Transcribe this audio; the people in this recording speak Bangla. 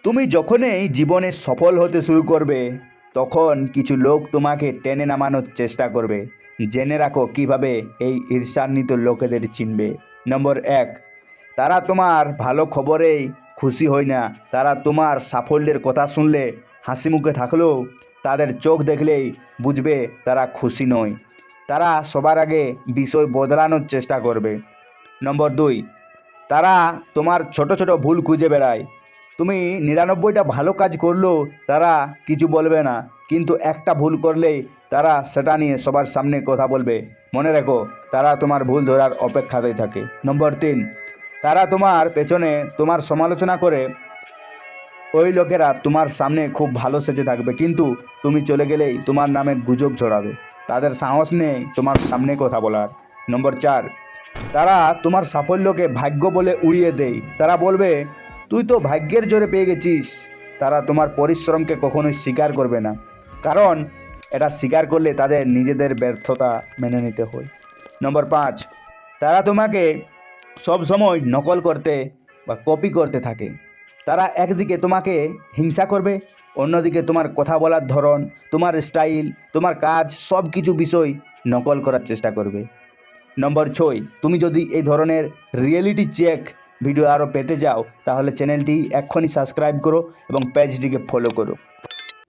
তুমি যখনই জীবনে সফল হতে শুরু করবে তখন কিছু লোক তোমাকে টেনে নামানোর চেষ্টা করবে। জেনে রাখো কিভাবে এই ঈর্ষান্বিত লোকেদের চিনবে। নম্বর এক, তারা তোমার ভালো খবরেই খুশি হয় না। তারা তোমার সাফল্যের কথা শুনলে হাসি মুখে থাকলেও তাদের চোখ দেখলেই বুঝবে তারা খুশি নয়। তারা সবার আগে বিষয় বদলানোর চেষ্টা করবে। নম্বর দুই, তারা তোমার ছোট ছোট ভুল খুঁজে বেড়ায়। তুমি 99টা ভালো কাজ করলেও তারা কিছু বলবে না, কিন্তু একটা ভুল করলেই তারা সেটা নিয়ে সবার সামনে কথা বলবে। মনে রেখো, তারা তোমার ভুল ধরার অপেক্ষাতেই থাকে। নম্বর তিন, তারা তোমার পেছনে তোমার সমালোচনা করে। ওই লোকেরা তোমার সামনে খুব ভালো সেজে থাকবে, কিন্তু তুমি চলে গেলেই তোমার নামে গুজব ছড়াবে। তাদের সাহস নেই তোমার সামনে কথা বলার। নম্বর চার, তারা তোমার সাফল্যকে ভাগ্য বলে উড়িয়ে দেয়। তারা বলবে, তুই তো ভাগ্যের জোরে পেয়ে গেছিস। তারা তোমার পরিশ্রমকে কখনোই স্বীকার করবে না, কারণ এটা স্বীকার করলে তাদের নিজেদের ব্যর্থতা মেনে নিতে হয়। নম্বর পাঁচ, তারা তোমাকে সব সময় নকল করতে বা কপি করতে থাকে। তারা একদিকে তোমাকে হিংসা করবে, অন্যদিকে তোমার কথা বলার ধরন, তোমার স্টাইল, তোমার কাজ সব কিছু বিষয় নকল করার চেষ্টা করবে। নম্বর ছয়, তুমি যদি এই ধরনের রিয়েলিটি চেক ভিডিও আরও পেতে চাও তাহলে চ্যানেলটি এক্ষুনি সাবস্ক্রাইব করো এবং পেজটিকে ফলো করো।